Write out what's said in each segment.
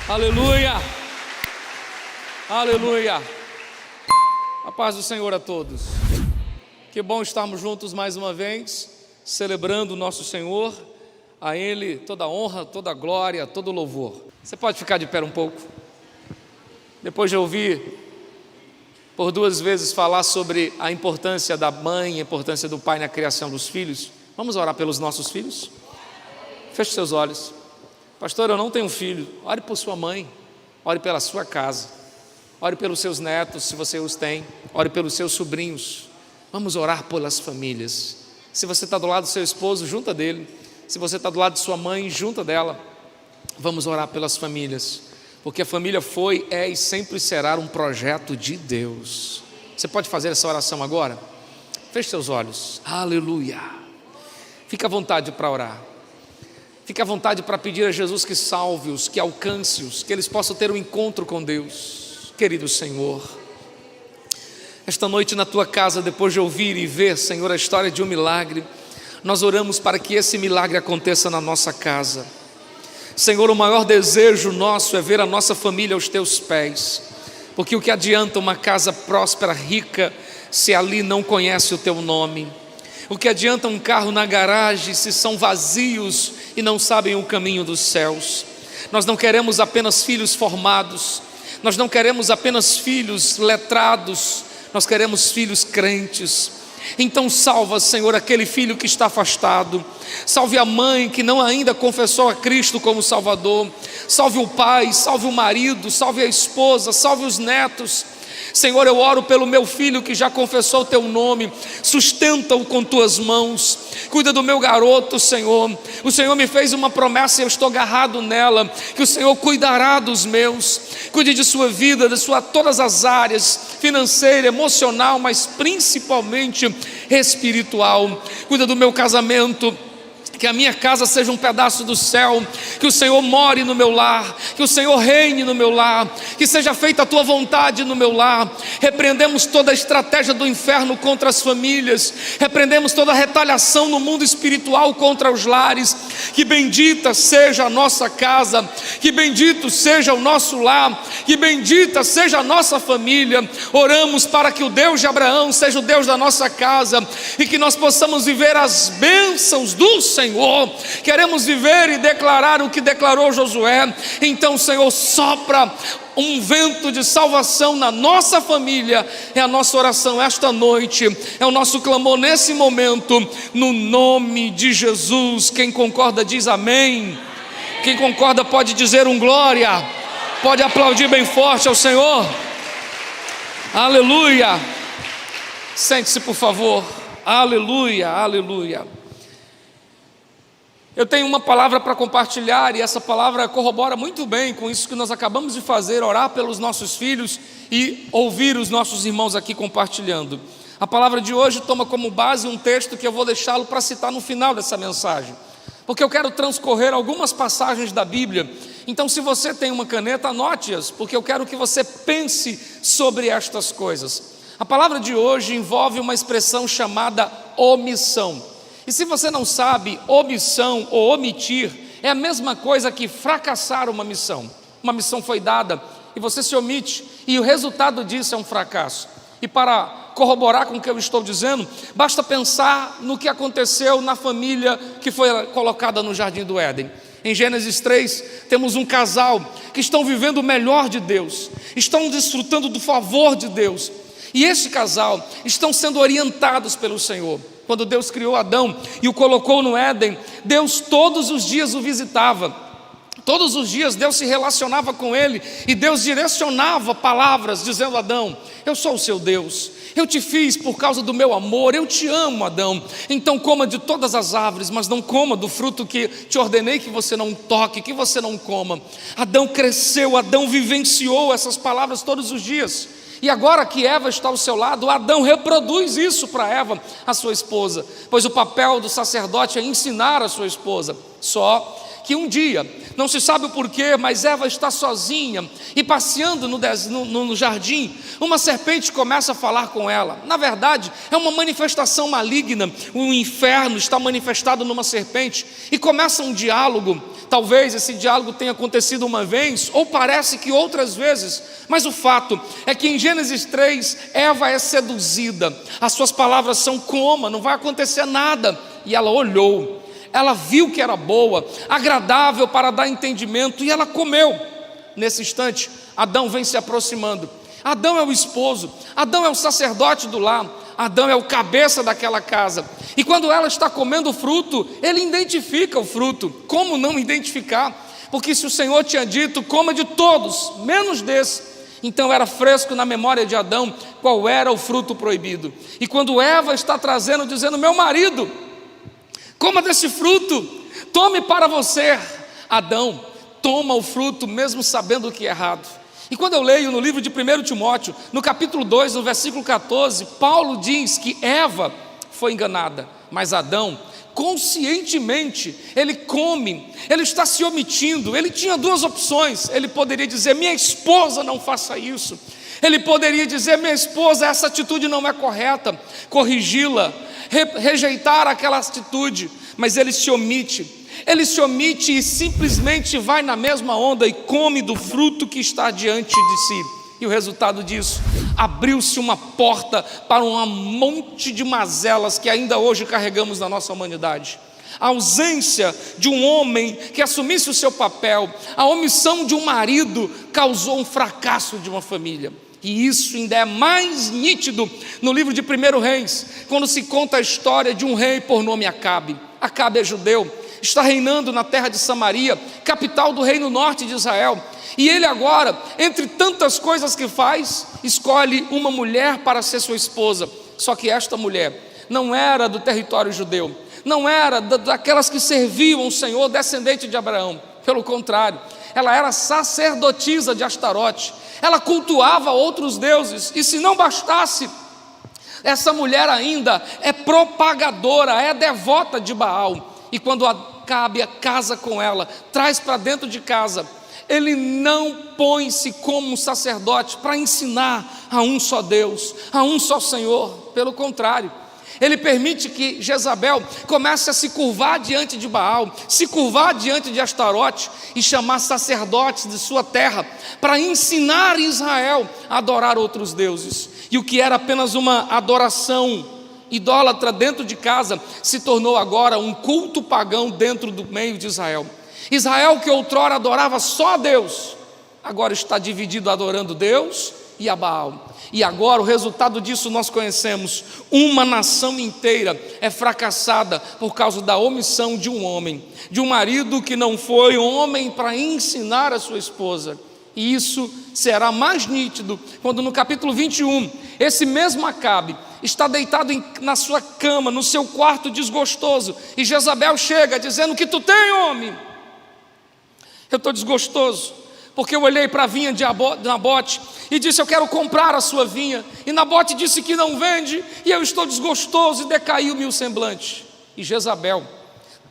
Aleluia, aleluia. A paz do Senhor a todos. Que bom estarmos juntos mais uma vez, celebrando o nosso Senhor. A Ele toda a honra, toda a glória, todo o louvor. Você pode ficar de pé um pouco? Depois de ouvir por duas vezes falar sobre a importância da mãe, a importância do pai na criação dos filhos, vamos orar pelos nossos filhos? Feche seus olhos. Pastor, eu não tenho filho. Ore por sua mãe, ore pela sua casa, ore pelos seus netos, se você os tem, ore pelos seus sobrinhos. Vamos orar pelas famílias. Se você está do lado do seu esposo, junta dele. Se você está do lado de sua mãe, junta dela. Vamos orar pelas famílias, porque a família foi, é e sempre será um projeto de Deus. Você pode fazer essa oração agora? Feche seus olhos. Aleluia. Fica à vontade para orar. Fique à vontade para pedir a Jesus que salve-os, que alcance-os, que eles possam ter um encontro com Deus. Querido Senhor, esta noite na Tua casa, depois de ouvir e ver, Senhor, a história de um milagre, nós oramos para que esse milagre aconteça na nossa casa. Senhor, o maior desejo nosso é ver a nossa família aos Teus pés, porque o que adianta uma casa próspera, rica, se ali não conhece o Teu nome? O que adianta um carro na garagem se são vazios e não sabem o caminho dos céus? Nós não queremos apenas filhos formados, nós não queremos apenas filhos letrados, nós queremos filhos crentes. Então salva, Senhor, aquele filho que está afastado, salve a mãe que não ainda confessou a Cristo como Salvador, salve o pai, salve o marido, salve a esposa, salve os netos. Senhor, eu oro pelo meu filho que já confessou o Teu nome, sustenta-o com Tuas mãos, cuida do meu garoto, Senhor. O Senhor me fez uma promessa e eu estou agarrado nela, que o Senhor cuidará dos meus. Cuide de sua vida, de todas as áreas, financeira, emocional, mas principalmente espiritual. Cuida do meu casamento, que a minha casa seja um pedaço do céu, que o Senhor more no meu lar, que o Senhor reine no meu lar, que seja feita a Tua vontade no meu lar. Repreendemos toda a estratégia do inferno contra as famílias, repreendemos toda a retaliação no mundo espiritual contra os lares. Que bendita seja a nossa casa, que bendito seja o nosso lar, que bendita seja a nossa família. Oramos para que o Deus de Abraão seja o Deus da nossa casa e que nós possamos viver as bênçãos do Senhor. Queremos viver e declarar o que declarou Josué. Então, Senhor, sopra um vento de salvação na nossa família. É a nossa oração esta noite, é o nosso clamor nesse momento, no nome de Jesus. Quem concorda diz amém. Quem concorda pode dizer um glória, pode aplaudir bem forte ao Senhor. Aleluia. Sente-se, por favor. Aleluia, aleluia. Eu tenho uma palavra para compartilhar e essa palavra corrobora muito bem com isso que nós acabamos de fazer, orar pelos nossos filhos e ouvir os nossos irmãos aqui compartilhando. A palavra de hoje toma como base um texto que eu vou deixá-lo para citar no final dessa mensagem, porque eu quero transcorrer algumas passagens da Bíblia. Então, se você tem uma caneta, anote-as, porque eu quero que você pense sobre estas coisas. A palavra de hoje envolve uma expressão chamada omissão. E se você não sabe, omissão ou omitir é a mesma coisa que fracassar uma missão. Uma missão foi dada e você se omite, e o resultado disso é um fracasso. E para corroborar com o que eu estou dizendo, basta pensar no que aconteceu na família que foi colocada no Jardim do Éden. Em Gênesis 3, temos um casal que estão vivendo o melhor de Deus, estão desfrutando do favor de Deus, e este casal estão sendo orientados pelo Senhor. Quando Deus criou Adão e o colocou no Éden, Deus todos os dias o visitava. Todos os dias Deus se relacionava com ele e Deus direcionava palavras dizendo: Adão, eu sou o seu Deus, eu te fiz por causa do meu amor, eu te amo, Adão, então coma de todas as árvores, mas não coma do fruto que te ordenei que você não toque, que você não coma. Adão cresceu, Adão vivenciou essas palavras todos os dias. E agora que Eva está ao seu lado, Adão reproduz isso para Eva, a sua esposa, pois o papel do sacerdote é ensinar a sua esposa. Só que um dia, não se sabe o porquê, mas Eva está sozinha e passeando no jardim, uma serpente começa a falar com ela. Na verdade, é uma manifestação maligna, o inferno está manifestado numa serpente, e começa um diálogo. Talvez esse diálogo tenha acontecido uma vez, ou parece que outras vezes, mas o fato é que em Gênesis 3, Eva é seduzida, as suas palavras são coma, não vai acontecer nada, e ela olhou, ela viu que era boa, agradável para dar entendimento, e ela comeu. Nesse instante, Adão vem se aproximando. Adão é o esposo, Adão é o sacerdote do lar, Adão é o cabeça daquela casa, e quando ela está comendo o fruto, ele identifica o fruto. Como não identificar? Porque se o Senhor tinha dito, coma de todos, menos desse, então era fresco na memória de Adão qual era o fruto proibido. E quando Eva está trazendo, dizendo, meu marido, coma desse fruto, tome para você, Adão toma o fruto mesmo sabendo que é errado. E quando eu leio no livro de 1 Timóteo, no capítulo 2, no versículo 14, Paulo diz que Eva foi enganada, mas Adão, conscientemente, ele come, ele está se omitindo. Ele tinha duas opções. Ele poderia dizer, minha esposa, não faça isso. Ele poderia dizer, minha esposa, essa atitude não é correta, corrigi-la, rejeitar aquela atitude, mas ele se omite. Ele se omite e simplesmente vai na mesma onda e come do fruto que está diante de si. E o resultado disso, abriu-se uma porta para um monte de mazelas que ainda hoje carregamos na nossa humanidade. A ausência de um homem que assumisse o seu papel, a omissão de um marido causou um fracasso de uma família. E isso ainda é mais nítido no livro de 1 Reis, quando se conta a história de um rei por nome Acabe. Acabe é judeu, está reinando na terra de Samaria, capital do reino norte de Israel, e ele agora, entre tantas coisas que faz, escolhe uma mulher para ser sua esposa. Só que esta mulher não era do território judeu, não era daquelas que serviam o Senhor, descendente de Abraão. Pelo contrário, ela era sacerdotisa de Astarote, ela cultuava outros deuses, e se não bastasse, essa mulher ainda é propagadora, é devota de Baal. E quando Acabe casa com ela, traz para dentro de casa, ele não põe-se como um sacerdote para ensinar a um só Deus, a um só Senhor. Pelo contrário, ele permite que Jezabel comece a se curvar diante de Baal, se curvar diante de Astarote e chamar sacerdotes de sua terra para ensinar Israel a adorar outros deuses. E o que era apenas uma adoração idólatra dentro de casa, se tornou agora um culto pagão dentro do meio de Israel. Israel, que outrora adorava só a Deus, agora está dividido adorando Deus e a Baal. E agora o resultado disso nós conhecemos. Uma nação inteira é fracassada por causa da omissão de um homem, de um marido que não foi homem para ensinar a sua esposa. E isso será mais nítido quando no capítulo 21, esse mesmo Acabe está deitado na sua cama, no seu quarto desgostoso, e Jezabel chega dizendo, que tu tem, homem? Eu estou desgostoso, porque eu olhei para a vinha de Nabote e disse, eu quero comprar a sua vinha, e Nabote disse que não vende, e eu estou desgostoso, e decaiu-me o semblante. E Jezabel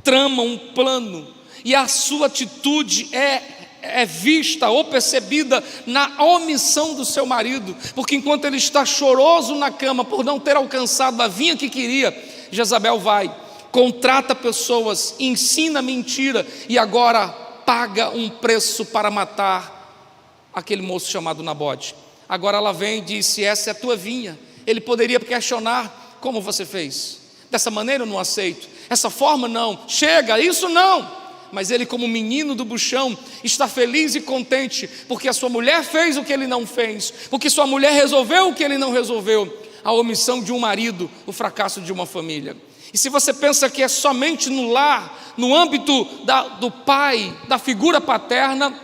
trama um plano, e a sua atitude é vista ou percebida na omissão do seu marido, porque enquanto ele está choroso na cama por não ter alcançado a vinha que queria, Jezabel vai, contrata pessoas, ensina mentira e agora paga um preço para matar aquele moço chamado Nabote. Agora ela vem e diz, se essa é a tua vinha, ele poderia questionar, como você fez? Dessa maneira eu não aceito, essa forma não, chega, isso não. Mas ele, como menino do buchão, está feliz e contente, porque a sua mulher fez o que ele não fez, porque sua mulher resolveu o que ele não resolveu. A omissão de um marido, o fracasso de uma família. E se você pensa que é somente no lar, no âmbito do pai, da figura paterna,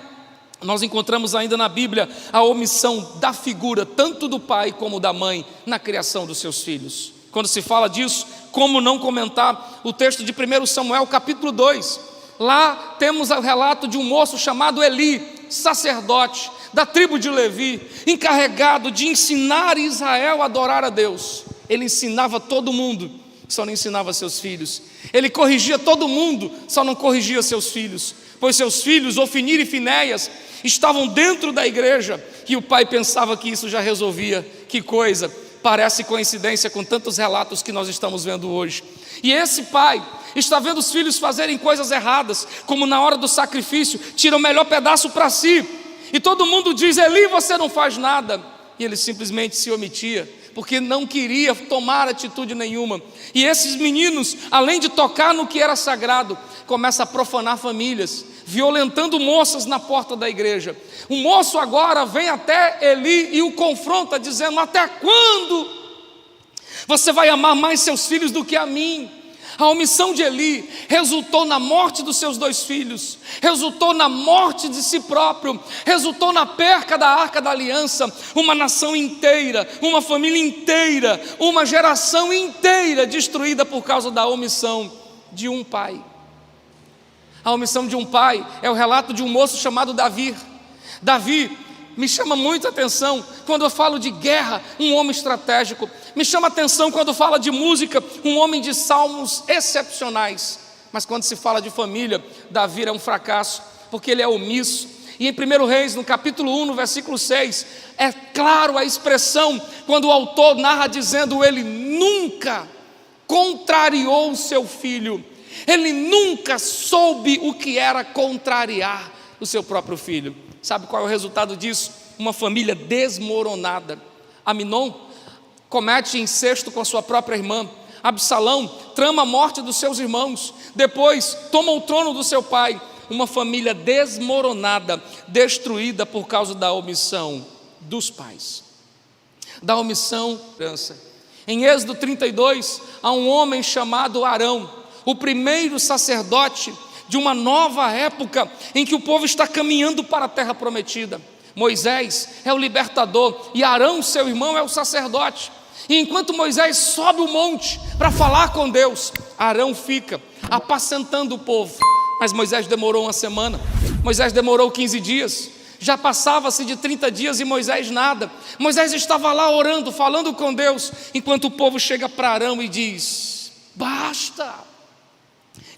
nós encontramos ainda na Bíblia a omissão da figura, tanto do pai como da mãe, na criação dos seus filhos. Quando se fala disso, como não comentar o texto de 1 Samuel capítulo 2, lá temos o relato de um moço chamado Eli, sacerdote da tribo de Levi, encarregado de ensinar Israel a adorar a Deus. Ele ensinava todo mundo, só não ensinava seus filhos. Ele corrigia todo mundo, só não corrigia seus filhos. pois seus filhos, Ofni e Finéias, estavam dentro da igreja, e o pai pensava que isso já resolvia. Que coisa, parece coincidência com tantos relatos que nós estamos vendo hoje. E esse pai está vendo os filhos fazerem coisas erradas, como na hora do sacrifício, tira o melhor pedaço para si, e todo mundo diz: Eli, você não faz nada, e ele simplesmente se omitia, porque não queria tomar atitude nenhuma. E esses meninos, além de tocar no que era sagrado, começam a profanar famílias, violentando moças na porta da igreja. O moço agora vem até Eli e o confronta, dizendo: até quando você vai amar mais seus filhos do que a mim? A omissão de Eli resultou na morte dos seus 2 filhos, resultou na morte de si próprio, resultou na perca da Arca da Aliança. Uma nação inteira, uma família inteira, uma geração inteira destruída por causa da omissão de um pai. A omissão de um pai é o relato de um moço chamado Davi. Davi me chama muito a atenção quando eu falo de guerra, um homem estratégico. Me chama a atenção quando fala de música, um homem de salmos excepcionais. Mas quando se fala de família, Davi é um fracasso, porque ele é omisso. E em 1 Reis, no capítulo 1, no versículo 6, é claro a expressão, quando o autor narra dizendo: ele nunca contrariou o seu filho, ele nunca soube o que era contrariar o seu próprio filho. Sabe qual é o resultado disso? Uma família desmoronada. Aminon comete incesto com a sua própria irmã. Absalão trama a morte dos seus irmãos. Depois toma o trono do seu pai. Uma família desmoronada, destruída por causa da omissão dos pais, da omissão. Em Êxodo 32, há um homem chamado Arão, o primeiro sacerdote de uma nova época em que o povo está caminhando para a terra prometida. Moisés é o libertador e Arão, seu irmão, é o sacerdote. E enquanto Moisés sobe o monte para falar com Deus, Arão fica apacentando o povo. Mas Moisés demorou 1 semana, Moisés demorou 15 dias, já passava-se de 30 dias e Moisés nada. Moisés estava lá orando, falando com Deus, enquanto o povo chega para Arão e diz: basta,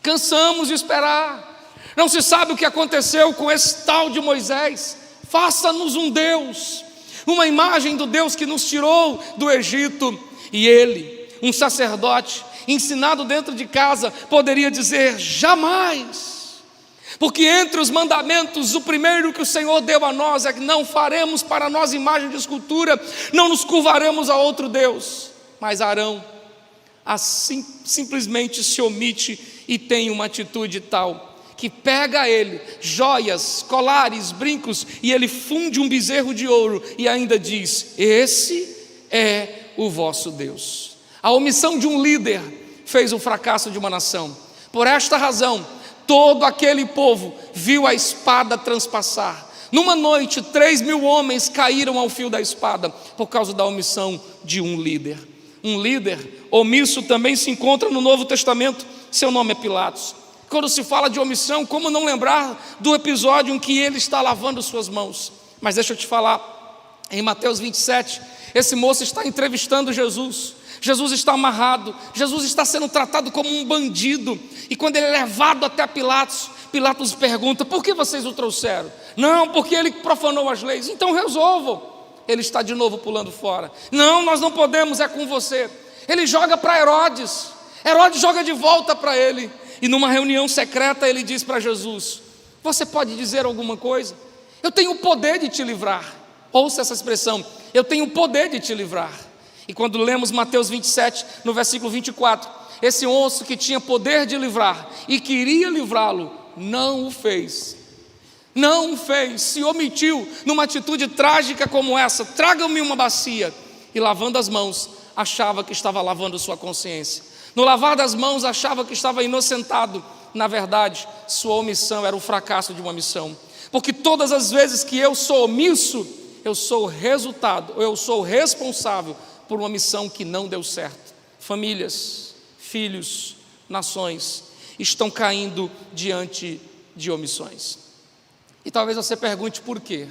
cansamos de esperar, não se sabe o que aconteceu com esse tal de Moisés, faça-nos um Deus, uma imagem do Deus que nos tirou do Egito. E ele, um sacerdote, ensinado dentro de casa, poderia dizer: jamais, porque entre os mandamentos, o primeiro que o Senhor deu a nós é que não faremos para nós imagem de escultura, não nos curvaremos a outro Deus. Mas Arão assim simplesmente se omite e tem uma atitude tal que pega a ele joias, colares, brincos, e ele funde um bezerro de ouro e ainda diz: esse é o vosso Deus. A omissão de um líder fez o fracasso de uma nação. Por esta razão, todo aquele povo viu a espada transpassar. Numa noite, 3.000 homens caíram ao fio da espada por causa da omissão de um líder. Um líder omisso também se encontra no Novo Testamento. Seu nome é Pilatos. Quando se fala de omissão, como não lembrar do episódio em que ele está lavando suas mãos? Mas deixa eu te falar, em Mateus 27, esse moço está entrevistando Jesus. Jesus está amarrado, Jesus está sendo tratado como um bandido. E quando ele é levado até Pilatos, Pilatos pergunta: por que vocês o trouxeram? Não, porque ele profanou as leis. Então resolvam. Ele está de novo pulando fora. Não, nós não podemos, é com você. Ele joga para Herodes, Herodes joga de volta para ele. E numa reunião secreta ele diz para Jesus: você pode dizer alguma coisa? Eu tenho o poder de te livrar. Ouça essa expressão: eu tenho o poder de te livrar. E quando lemos Mateus 27, no versículo 24, esse moço que tinha poder de livrar e queria livrá-lo, não o fez. Não o fez, se omitiu numa atitude trágica como essa: traga-me uma bacia. E lavando as mãos, achava que estava lavando sua consciência. No lavar das mãos, achava que estava inocentado. Na verdade, sua omissão era o fracasso de uma missão. Porque todas as vezes que eu sou omisso, eu sou o resultado, eu sou o responsável por uma missão que não deu certo. Famílias, filhos, nações estão caindo diante de omissões. E talvez você pergunte por quê?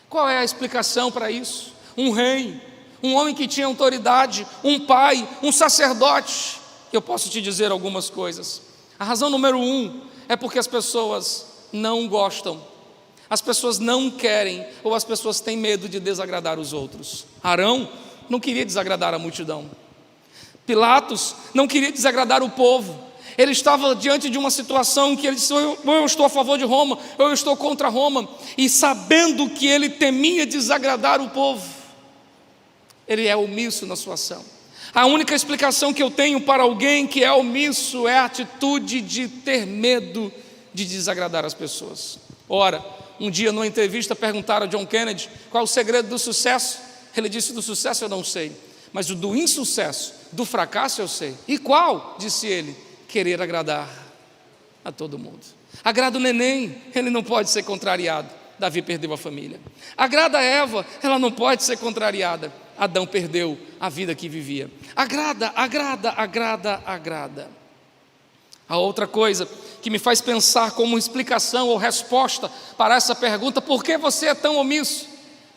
Qual é a explicação para isso? Um rei, um homem que tinha autoridade, um pai, um sacerdote. Eu posso te dizer algumas coisas. A razão número 1 é porque as pessoas não gostam, as pessoas não querem, ou as pessoas têm medo de desagradar os outros. Arão não queria desagradar a multidão. Pilatos não queria desagradar o povo. Ele estava diante de uma situação que ele disse: ou eu estou a favor de Roma, ou eu estou contra Roma. E sabendo que ele temia desagradar o povo, ele é omisso na sua ação. A única explicação que eu tenho para alguém que é omisso é a atitude de ter medo de desagradar as pessoas. Ora, um dia numa entrevista perguntaram a John Kennedy qual o segredo do sucesso. Ele disse: do sucesso eu não sei, mas o do insucesso, do fracasso eu sei. E qual? Disse ele: querer agradar a todo mundo. Agrada o neném, ele não pode ser contrariado. Davi perdeu a família. Agrada a Eva, ela não pode ser contrariada. Adão perdeu a vida que vivia. Agrada. A outra coisa que me faz pensar como explicação ou resposta para essa pergunta: por que você é tão omisso?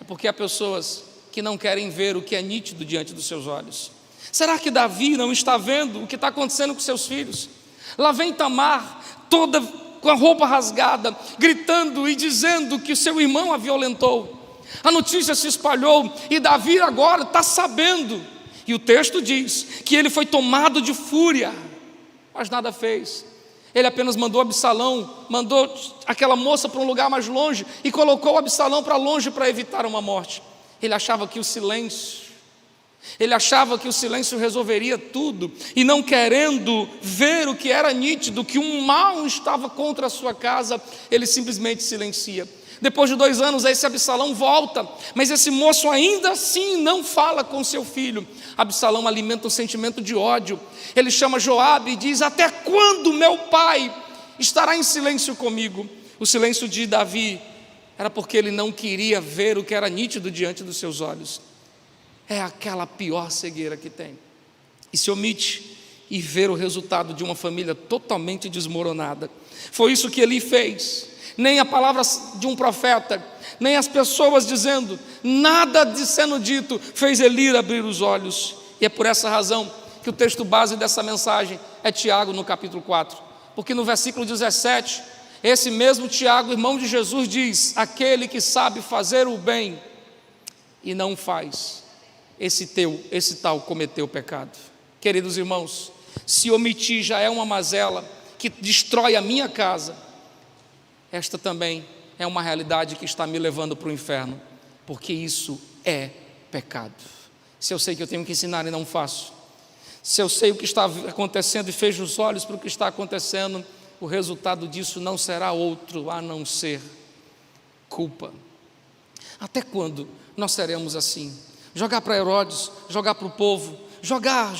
É porque há pessoas que não querem ver o que é nítido diante dos seus olhos. Será que Davi não está vendo o que está acontecendo com seus filhos? Lá vem Tamar, toda com a roupa rasgada, gritando e dizendo que o seu irmão a violentou. A notícia se espalhou e Davi agora está sabendo. E o texto diz que ele foi tomado de fúria, mas nada fez. Ele apenas mandou Absalão, mandou aquela moça para um lugar mais longe e colocou Absalão para longe para evitar uma morte. Ele achava que o silêncio resolveria tudo, e não querendo ver o que era nítido, que um mal estava contra a sua casa, ele simplesmente silencia. Depois de 2 anos, esse Absalão volta, mas esse moço ainda assim não fala com seu filho. Absalão alimenta um sentimento de ódio. Ele chama Joabe e diz: até quando meu pai estará em silêncio comigo? O silêncio de Davi era porque ele não queria ver o que era nítido diante dos seus olhos. É aquela pior cegueira que tem, e se omite e ver o resultado de uma família totalmente desmoronada. Foi isso que Eli fez. Nem a palavra de um profeta, nem as pessoas dizendo, nada de sendo dito, fez Eli abrir os olhos. E é por essa razão que o texto base dessa mensagem é Tiago, no capítulo 4, porque no versículo 17, esse mesmo Tiago, irmão de Jesus, diz: aquele que sabe fazer o bem e não faz, esse tal cometeu pecado. Queridos irmãos, se omitir já é uma mazela que destrói a minha casa, esta também é uma realidade que está me levando para o inferno, porque isso é pecado. Se eu sei que eu tenho que ensinar e não faço, se eu sei o que está acontecendo e fecho os olhos para o que está acontecendo, o resultado disso não será outro a não ser culpa. Até quando nós seremos assim? Jogar para Herodes, jogar para o povo, jogar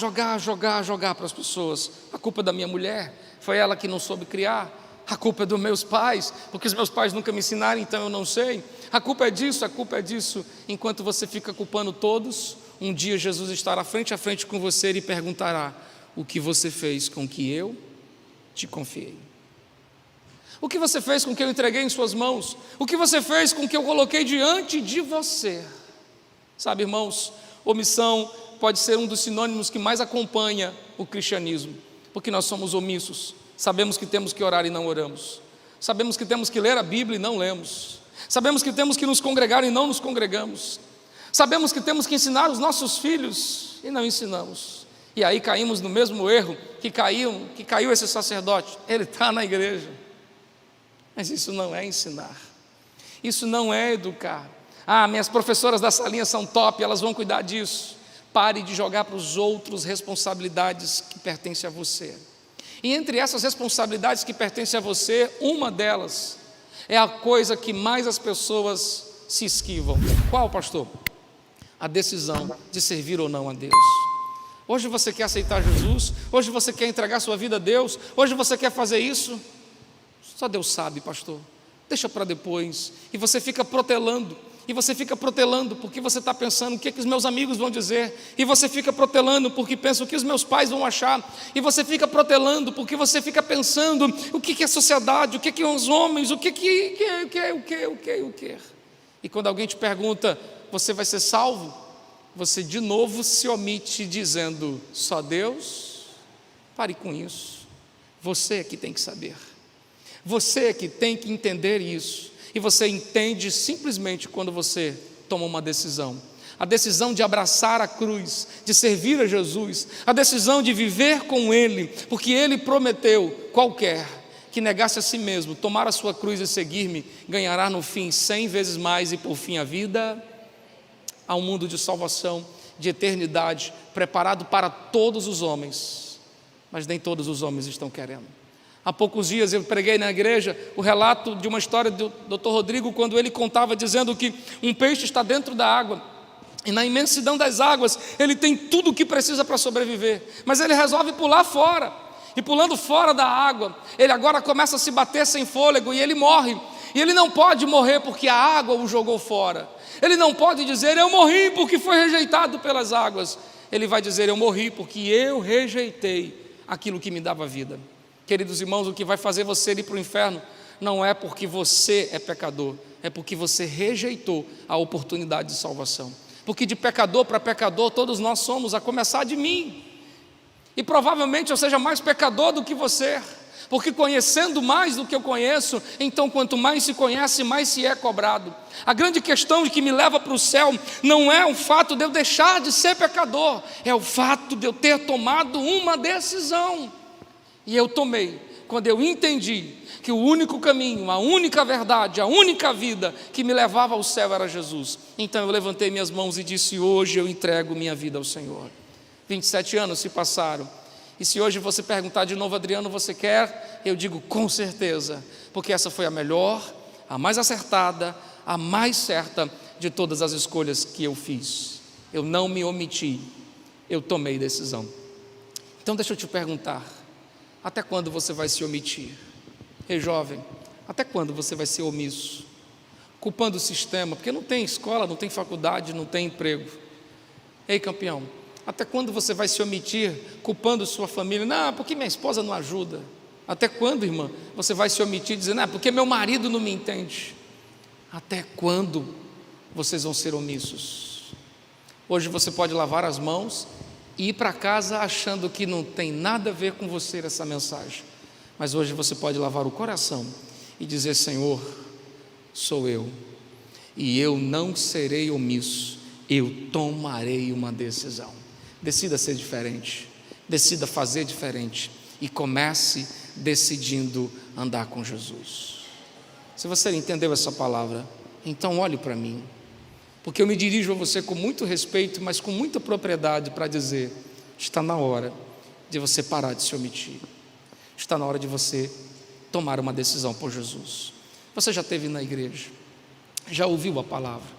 para as pessoas. A culpa é da minha mulher, foi ela que não soube criar. A culpa é dos meus pais, porque os meus pais nunca me ensinaram, então eu não sei. A culpa é disso. Enquanto você fica culpando todos, um dia Jesus estará frente a frente com você e perguntará: o que você fez com que eu te confiei? O que você fez com que eu entreguei em suas mãos? O que você fez com que eu coloquei diante de você? Sabe, irmãos, omissão pode ser um dos sinônimos que mais acompanha o cristianismo, porque nós somos omissos. Sabemos que temos que orar e não oramos. Sabemos que temos que ler a Bíblia e não lemos. Sabemos que temos que nos congregar e não nos congregamos. Sabemos que temos que ensinar os nossos filhos e não ensinamos. E aí caímos no mesmo erro que caiu esse sacerdote. Ele está na igreja, mas isso não é ensinar, isso não é educar. Minhas professoras da salinha são top, elas vão cuidar disso. Pare de jogar para os outros responsabilidades que pertencem a você. E entre essas responsabilidades que pertencem a você, uma delas é a coisa que mais as pessoas se esquivam. Qual, pastor? A decisão de servir ou não a Deus. Hoje você quer aceitar Jesus? Hoje você quer entregar sua vida a Deus? Hoje você quer fazer isso? Só Deus sabe, pastor. Deixa para depois. E você fica protelando. Porque você está pensando o que os meus amigos vão dizer. E você fica protelando porque pensa o que os meus pais vão achar. E você fica protelando porque você fica pensando o que é a sociedade, o que é os homens, o que. E quando alguém te pergunta, você vai ser salvo? Você de novo se omite dizendo, só Deus? Pare com isso. Você é que tem que saber. Você é que tem que entender isso. E você entende simplesmente quando você toma uma decisão. A decisão de abraçar a cruz, de servir a Jesus, a decisão de viver com Ele, porque Ele prometeu: qualquer que negasse a si mesmo, tomar a sua cruz e seguir-me, ganhará no fim 100 vezes mais e por fim a vida. Há um mundo de salvação, de eternidade, preparado para todos os homens, mas nem todos os homens estão querendo. Há poucos dias eu preguei na igreja o relato de uma história do Dr. Rodrigo, quando ele contava dizendo que um peixe está dentro da água, e na imensidão das águas ele tem tudo o que precisa para sobreviver, mas ele resolve pular fora, e pulando fora da água, ele agora começa a se bater sem fôlego, e ele morre. E ele não pode morrer porque a água o jogou fora. Ele não pode dizer: eu morri porque foi rejeitado pelas águas. Ele vai dizer: eu morri porque eu rejeitei aquilo que me dava vida. Queridos irmãos, o que vai fazer você ir para o inferno não é porque você é pecador, é porque você rejeitou a oportunidade de salvação. Porque de pecador para pecador todos nós somos, a começar de mim. E provavelmente eu seja mais pecador do que você, porque conhecendo mais do que eu conheço, então quanto mais se conhece, mais se é cobrado. A grande questão que me leva para o céu não é o fato de eu deixar de ser pecador, é o fato de eu ter tomado uma decisão. E eu tomei, quando eu entendi que o único caminho, a única verdade, a única vida que me levava ao céu era Jesus. Então eu levantei minhas mãos e disse: hoje eu entrego minha vida ao Senhor. 27 anos se passaram. E se hoje você perguntar de novo: Adriano, você quer? Eu digo: com certeza, porque essa foi a melhor, a mais acertada, a mais certa de todas as escolhas que eu fiz. Eu não me omiti, eu tomei decisão. Então deixa eu te perguntar: até quando você vai se omitir? Ei, jovem, até quando você vai ser omisso? Culpando o sistema, porque não tem escola, não tem faculdade, não tem emprego. Ei, campeão, até quando você vai se omitir, culpando sua família? Não, porque minha esposa não ajuda. Até quando, irmã, você vai se omitir dizendo: não, porque meu marido não me entende? Até quando vocês vão ser omissos? Hoje você pode lavar as mãos e ir para casa achando que não tem nada a ver com você essa mensagem. Mas hoje você pode lavar o coração e dizer: Senhor, sou eu, e eu não serei omisso, eu tomarei uma decisão. Decida ser diferente, decida fazer diferente e comece decidindo andar com Jesus. Se você entendeu essa palavra, então olhe para mim, porque eu me dirijo a você com muito respeito, mas com muita propriedade para dizer: está na hora de você parar de se omitir, está na hora de você tomar uma decisão por Jesus. Você já esteve na igreja, já ouviu a palavra,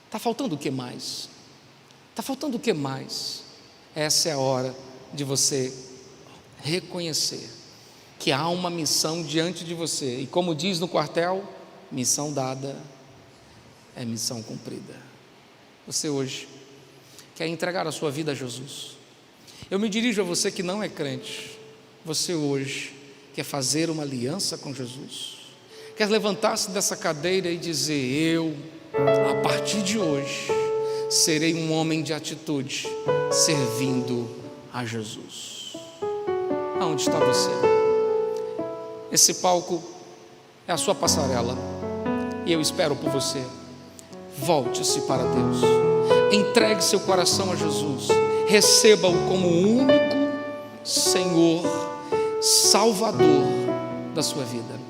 está faltando o que mais? Está faltando o que mais? Essa é a hora de você reconhecer que há uma missão diante de você, e como diz no quartel, missão dada é missão cumprida. Você hoje quer entregar a sua vida a Jesus. Eu me dirijo a você que não é crente. Você hoje quer fazer uma aliança com Jesus, quer levantar-se dessa cadeira e dizer: eu, a partir de hoje, serei um homem de atitude, servindo a Jesus. Aonde está você? Esse palco é a sua passarela, e eu espero por você. Volte-se para Deus, entregue seu coração a Jesus, receba-o como o único Senhor, Salvador da sua vida.